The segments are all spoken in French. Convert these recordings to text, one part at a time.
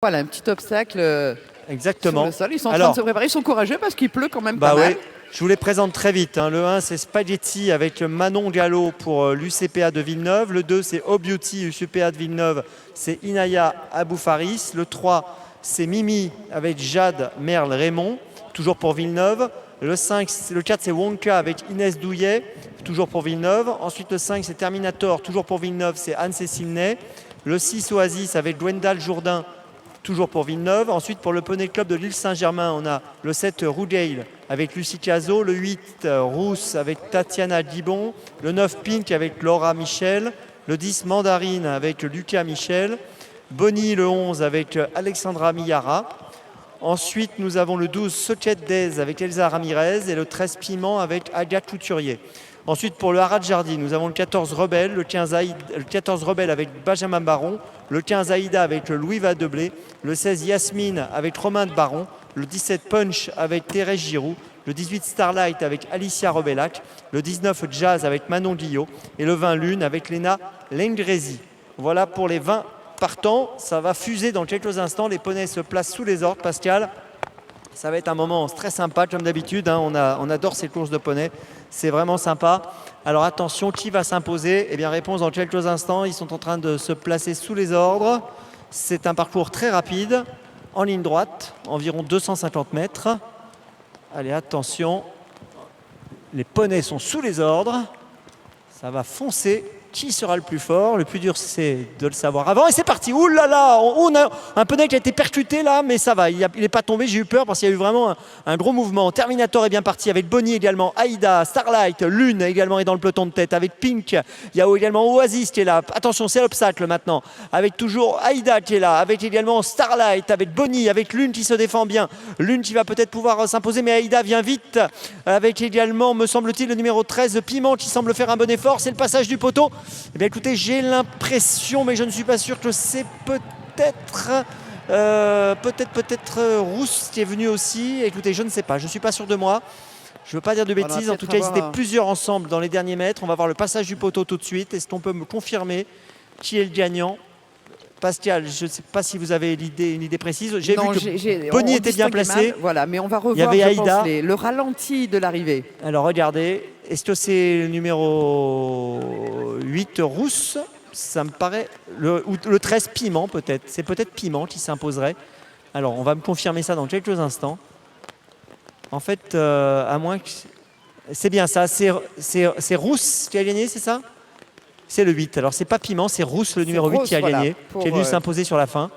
Voilà, un petit obstacle Exactement. sur le sol. Ils sont en train de se préparer, ils sont courageux parce qu'il pleut quand même pas mal. Je vous les présente très vite. Le 1, c'est Spaghetti avec Manon Gallo pour l'UCPA de Villeneuve. Le 2, c'est Oh Beauty, UCPA de Villeneuve, c'est Inaya Aboufaris. Le 3, c'est Mimi avec Jade Merle Raymond, toujours pour Villeneuve. Le 4, c'est Wonka avec Inès Douillet, toujours pour Villeneuve. Ensuite, le 5, c'est Terminator, toujours pour Villeneuve, c'est Anne-Cécile Ney. Le 6, Oasis avec Gwendal Jourdain, toujours pour Villeneuve. Ensuite, pour le Poney Club de l'île Saint-Germain, on a le 7 Rougale avec Lucie Cazot, le 8 Rousse avec Tatiana Dibon, le 9 Pink avec Laura Michel, le 10 Mandarine avec Lucas Michel, Bonnie le 11 avec Alexandra Millara. Ensuite, nous avons le 12 Sochet Days avec Elsa Ramirez et le 13 Piment avec Agathe Couturier. Ensuite, pour le Harad Jardy, nous avons le 14 Rebelle, le 14 Rebelle avec Benjamin Baron, le 15 Aïda avec Louis Vadeblé, le 16 Yasmine avec Romain de Baron, le 17 Punch avec Thérèse Giroud, le 18 Starlight avec Alicia Rebellac, le 19 Jazz avec Manon Guillot et le 20 Lune avec Léna Lengresi. Voilà pour les 20 partants. Ça va fuser dans quelques instants. Les poneys se placent sous les ordres, Pascal. Ça va être un moment très sympa, comme d'habitude. On adore ces courses de poneys. C'est vraiment sympa. Alors attention, qui va s'imposer? Eh bien, réponse dans quelques instants. Ils sont en train de se placer sous les ordres. C'est un parcours très rapide, en ligne droite, environ 250 mètres. Allez, attention. Les poneys sont sous les ordres. Ça va foncer. Qui sera le plus fort? Le plus dur, c'est de le savoir avant. Et c'est parti. Ouh là là, on a un poney qui a été percuté là, mais ça va. Il n'est pas tombé. J'ai eu peur parce qu'il y a eu vraiment un gros mouvement. Terminator est bien parti avec Bonnie également. Aïda, Starlight, Lune également est dans le peloton de tête. Avec Pink, il y a également Oasis qui est là. Attention, c'est l'obstacle maintenant. Avec toujours Aïda qui est là. Avec également Starlight, avec Bonnie, avec Lune qui se défend bien. Lune qui va peut-être pouvoir s'imposer, mais Aïda vient vite. Avec également, me semble-t-il, le numéro 13, Piment qui semble faire un bon effort. C'est le passage du poteau. Eh bien écoutez, j'ai l'impression, mais je ne suis pas sûr, que c'est peut-être Rousse qui est venu aussi. Écoutez, je ne sais pas, je ne suis pas sûr de moi. Je ne veux pas dire de bêtises. En tout cas, ils étaient plusieurs ensemble dans les derniers mètres. On va voir le passage du poteau tout de suite. Est-ce qu'on peut me confirmer qui est le gagnant? Pascal, je ne sais pas si vous avez une idée précise. J'ai vu que Bonnie était bien placé. Voilà, mais on va revoir, il y avait Aïda. Le ralenti de l'arrivée. Alors regardez, est-ce que c'est le numéro 8 Rousse? Ça me paraît, ou le 13 Piment peut-être. C'est peut-être Piment qui s'imposerait. Alors on va me confirmer ça dans quelques instants. En fait, à moins que... C'est bien ça, c'est Rousse qui a gagné, c'est ça? C'est le 8. Alors c'est pas Piment, c'est Rousse, le numéro 8 qui a gagné, qui est venu s'imposer sur la fin.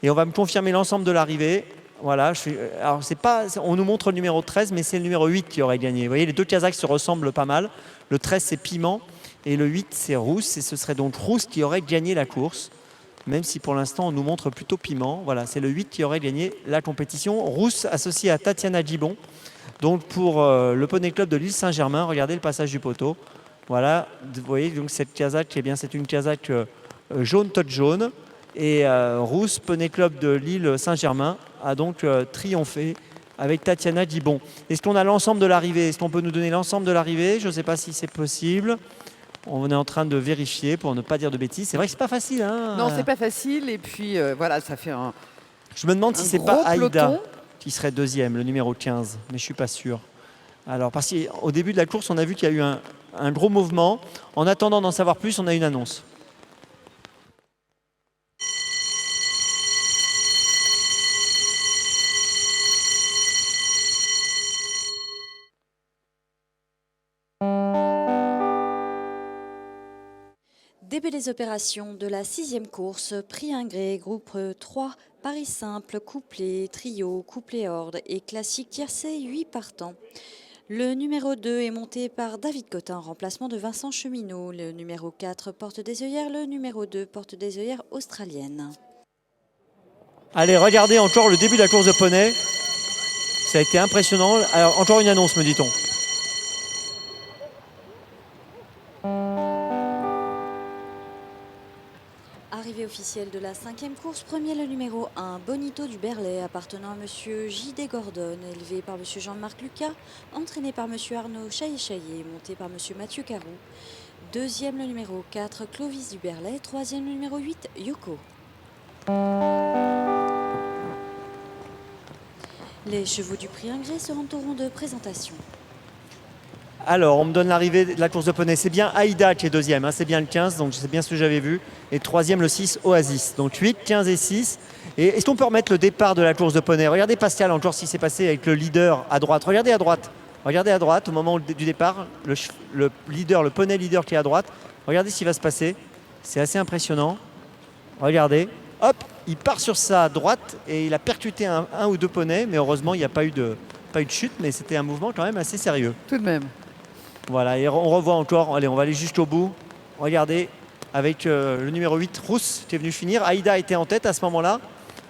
Et on va me confirmer l'ensemble de l'arrivée. Voilà, alors c'est pas, on nous montre le numéro 13, mais c'est le numéro 8 qui aurait gagné. Vous voyez, les deux Kazakhs se ressemblent pas mal. Le 13, c'est Piment, et le 8, c'est Rousse. Et ce serait donc Rousse qui aurait gagné la course, même si pour l'instant, on nous montre plutôt Piment. Voilà, c'est le 8 qui aurait gagné la compétition. Rousse associé à Tatiana Dibon. Donc pour le Poney Club de l'île Saint-Germain, regardez le passage du poteau. Voilà, vous voyez, donc cette Kazakh, eh bien, c'est une Kazakh jaune, tote jaune. Et Rousse, Poney Club de l'île Saint-Germain, a donc triomphé avec Tatiana Dibon. Est-ce qu'on a l'ensemble de l'arrivée? Est-ce qu'on peut nous donner l'ensemble de l'arrivée? Je ne sais pas si c'est possible. On est en train de vérifier pour ne pas dire de bêtises. C'est vrai que c'est pas facile. Non, c'est pas facile. Et puis voilà, ça fait un... Je me demande si c'est pas Aïda qui serait deuxième, le numéro 15, mais je ne suis pas sûr. Alors, parce qu'au début de la course, on a vu qu'il y a eu un gros mouvement. En attendant d'en savoir plus, on a une annonce. Début des opérations de la 6e course, prix Ingré, groupe 3, Paris simple, couplet, trio, couplet horde et classique tiercé, 8 partants. Le numéro 2 est monté par David Cotin, en remplacement de Vincent Cheminot. Le numéro 4 porte des œillères, le numéro 2 porte des œillères australiennes. Allez, regardez encore le début de la course de poney. Ça a été impressionnant. Alors, encore une annonce, me dit-on. Arrivée officielle de la 5e course, premier le numéro 1, Bonito du Berlay, appartenant à M. J.D. Gordon, élevé par M. Jean-Marc Lucas, entraîné par M. Arnaud Chaillé-Chaillé, monté par M. Mathieu Carou. Deuxième le numéro 4, Clovis du Berlay, troisième le numéro 8, Yoko. Les chevaux du prix Ingré seront au rond de présentation. Alors, on me donne l'arrivée de la course de poney. C'est bien Aïda qui est deuxième, hein, c'est bien le 15, donc c'est bien ce que j'avais vu. Et troisième, le 6, Oasis. Donc 8, 15 et 6. Et est-ce qu'on peut remettre le départ de la course de poney? Regardez Pascal, encore ce qui s'est passé avec le leader à droite. Regardez à droite. Regardez à droite, au moment du départ, le leader, le poney leader qui est à droite. Regardez ce qui va se passer. C'est assez impressionnant. Regardez. Hop, il part sur sa droite et il a percuté un ou deux poneys. Mais heureusement, il n'y a pas eu de chute. Mais c'était un mouvement quand même assez sérieux. Tout de même. Voilà, et on revoit encore, allez, on va aller jusqu'au bout. Regardez, avec le numéro 8, Rousse, qui est venu finir. Aïda était en tête à ce moment-là.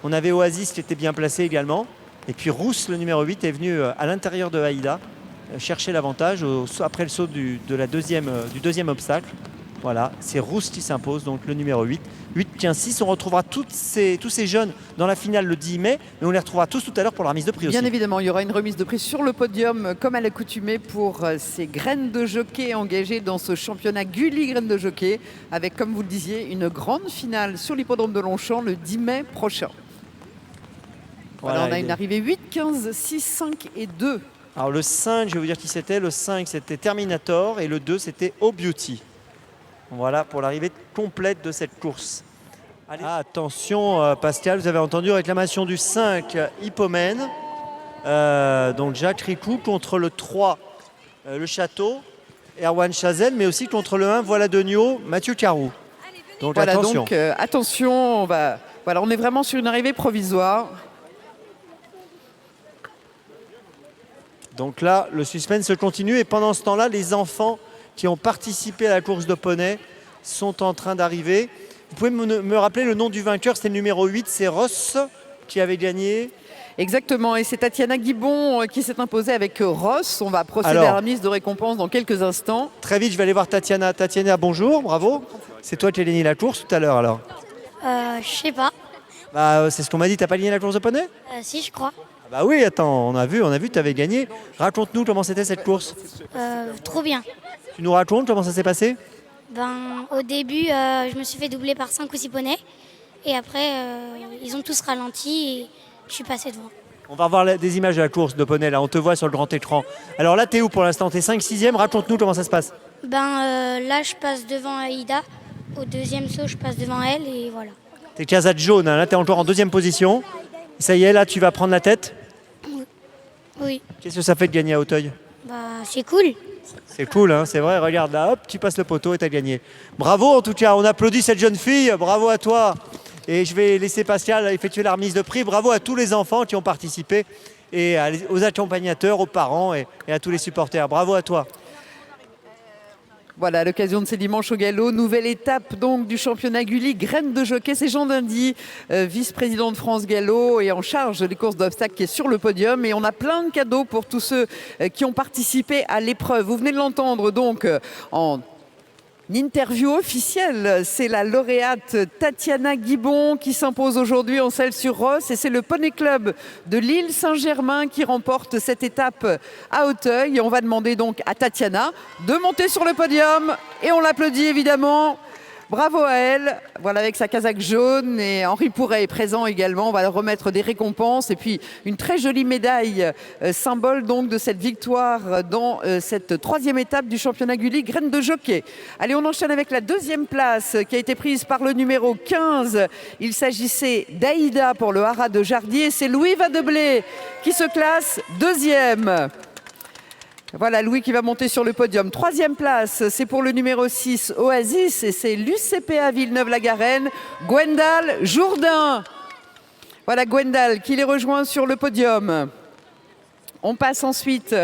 On avait Oasis qui était bien placé également. Et puis Rousse, le numéro 8, est venu à l'intérieur de Aïda chercher l'avantage après le saut du deuxième obstacle. Voilà, c'est Rousse qui s'impose, donc le numéro 8. 8, 15, 6. On retrouvera tous ces jeunes dans la finale le 10 mai, mais on les retrouvera tous tout à l'heure pour la remise de prix aussi. Bien évidemment, il y aura une remise de prix sur le podium, comme à l'accoutumée, pour ces graines de jockey engagées dans ce championnat Gulli Graines de jockey, avec, comme vous le disiez, une grande finale sur l'hippodrome de Longchamp le 10 mai prochain. Voilà, on a une arrivée 8, 15, 6, 5 et 2. Alors le 5, je vais vous dire qui c'était. Le 5, c'était Terminator et le 2, c'était Oh Beauty. Voilà pour l'arrivée complète de cette course. Allez. Ah, attention Pascal, vous avez entendu réclamation du 5 Hippomène. Donc Jacques Ricou contre le 3 le Château, Erwan Chazelle, mais aussi contre le 1 Voilà Degnaud, Mathieu Carou. Donc voilà, attention. Donc, attention, on est vraiment sur une arrivée provisoire. Donc là, le suspense se continue et pendant ce temps-là, les enfants qui ont participé à la course de poney sont en train d'arriver. Vous pouvez me rappeler le nom du vainqueur? C'était le numéro 8, c'est Ross qui avait gagné. Exactement, et c'est Tatiana Guibon qui s'est imposée avec Ross. On va procéder à la remise de récompense dans quelques instants. Très vite, je vais aller voir Tatiana. Tatiana, bonjour, bravo. C'est toi qui as gagné la course tout à l'heure alors? Je sais pas. C'est ce qu'on m'a dit, t'as pas gagné la course de poney? Si, je crois. Bah oui, attends, on a vu que tu avais gagné. Raconte-nous comment c'était cette course. Trop bien. Tu nous racontes comment ça s'est passé? Au début, je me suis fait doubler par 5 ou 6 poneys. Et après, ils ont tous ralenti et je suis passé devant. On va revoir des images de la course de poney, là, on te voit sur le grand écran. Alors là, t'es où pour l'instant? T'es 5, 6e, raconte-nous comment ça se passe. Là, je passe devant Aïda. Au deuxième saut, je passe devant elle et voilà. T'es casade jaune, hein. Là, t'es encore en deuxième position. Ça y est, là, tu vas prendre la tête? Oui. Qu'est-ce que ça fait de gagner à Auteuil? C'est cool. C'est cool, hein, c'est vrai, regarde là, hop, tu passes le poteau et t'as gagné. Bravo en tout cas, on applaudit cette jeune fille, bravo à toi. Et je vais laisser Pascal effectuer la remise de prix. Bravo à tous les enfants qui ont participé et aux accompagnateurs, aux parents et à tous les supporters. Bravo à toi. Voilà, à l'occasion de ces dimanches au galop, nouvelle étape donc du championnat Gulli Graines de jockey. C'est Jean Dindy, vice-président de France Gallo et en charge des courses d'obstacles, qui est sur le podium. Et on a plein de cadeaux pour tous ceux qui ont participé à l'épreuve. Vous venez de l'entendre donc en interview officielle. C'est la lauréate Tatiana Guibon qui s'impose aujourd'hui en Celles-sur-Rosse. Et c'est le Poney Club de l'île Saint-Germain qui remporte cette étape à Auteuil. Et on va demander donc à Tatiana de monter sur le podium. Et on l'applaudit évidemment. Bravo à elle. Voilà, avec sa casaque jaune. Et Henri Pourret est présent également. On va leur remettre des récompenses. Et puis une très jolie médaille, symbole donc de cette victoire dans cette troisième étape du championnat Gulli Graines de jockey. Allez, on enchaîne avec la deuxième place qui a été prise par le numéro 15. Il s'agissait d'Aïda pour le haras de Jardier. Et c'est Louis Vadeblé qui se classe deuxième. Voilà, Louis qui va monter sur le podium. Troisième place, c'est pour le numéro 6, Oasis, et c'est l'UCPA Villeneuve-la-Garenne, Gwendal Jourdain. Voilà Gwendal qui les rejoint sur le podium. On passe ensuite,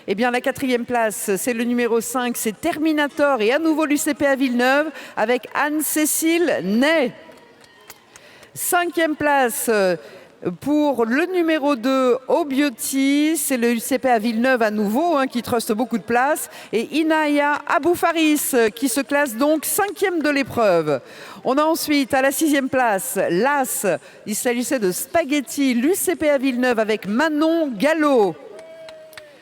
la quatrième place, c'est le numéro 5, c'est Terminator, et à nouveau l'UCPA Villeneuve avec Anne-Cécile Ney. Cinquième place, pour le numéro 2, Oh Beauty, c'est le UCPA Villeneuve à nouveau, qui truste beaucoup de place. Et Inaya Aboufaris qui se classe donc 5e de l'épreuve. On a ensuite à la 6e place, l'As. Il s'agissait de Spaghetti, l'UCPA Villeneuve avec Manon Gallo.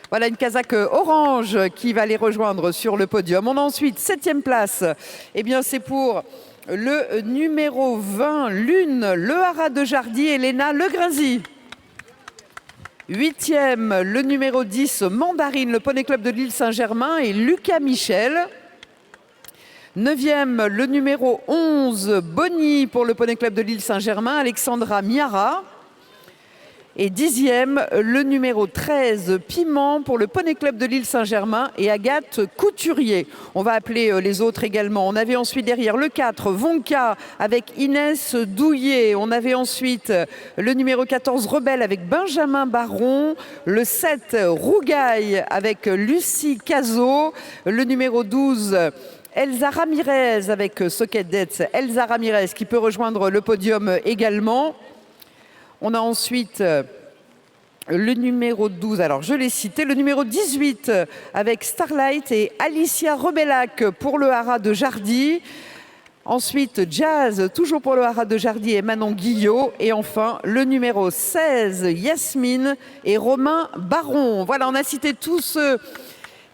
Voilà une casaque orange qui va les rejoindre sur le podium. On a ensuite 7e place. C'est pour le numéro 20, Lune, le haras de Jardy, Elena Legrinzy. 8e, le numéro 10, Mandarine, le Poney Club de l'île Saint-Germain et Lucas Michel. 9e, le numéro 11, Bonny pour le Poney Club de l'île Saint-Germain, Alexandra Miara. Et 10e, le numéro 13, Piment pour le Poney Club de l'île Saint-Germain et Agathe Couturier. On va appeler les autres également. On avait ensuite derrière le 4, Vonka avec Inès Douillet. On avait ensuite le numéro 14, Rebelle avec Benjamin Baron. Le 7, Rougaille avec Lucie Cazot. Le numéro 12, Elsa Ramirez avec Socket Dets. Elsa Ramirez qui peut rejoindre le podium également. On a ensuite le numéro 12, alors je l'ai cité, le numéro 18 avec Starlight et Alicia Rebellac pour le haras de Jardy. Ensuite, Jazz, toujours pour le haras de Jardy et Manon Guillot. Et enfin, le numéro 16, Yasmine et Romain Baron. Voilà, on a cité tous ceux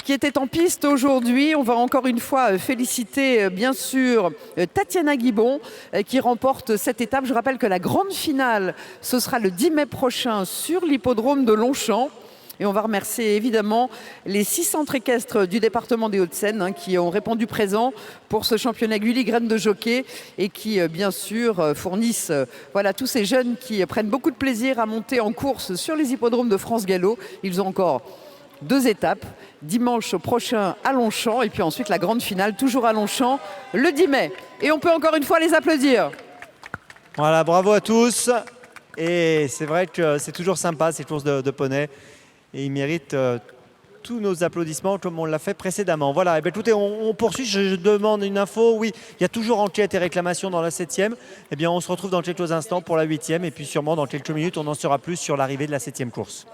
qui était en piste aujourd'hui. On va encore une fois féliciter bien sûr Tatiana Guibon qui remporte cette étape. Je rappelle que la grande finale, ce sera le 10 mai prochain sur l'hippodrome de Longchamp. Et on va remercier évidemment les 6 centres équestres du département des Hauts-de-Seine qui ont répondu présent pour ce championnat Gulli Graines de Jockey et qui bien sûr fournissent voilà, tous ces jeunes qui prennent beaucoup de plaisir à monter en course sur les hippodromes de France Gallo. Ils ont encore 2 étapes, dimanche prochain à Longchamp et puis ensuite la grande finale toujours à Longchamp le 10 mai. Et on peut encore une fois les applaudir. Voilà, bravo à tous. Et c'est vrai que c'est toujours sympa ces courses de poney et ils méritent tous nos applaudissements comme on l'a fait précédemment. Voilà, et bien, écoutez, on poursuit. Je demande une info. Oui, il y a toujours enquête et réclamation dans la 7e. Eh bien, on se retrouve dans quelques instants pour la 8e et puis sûrement dans quelques minutes, on en saura plus sur l'arrivée de la 7e course.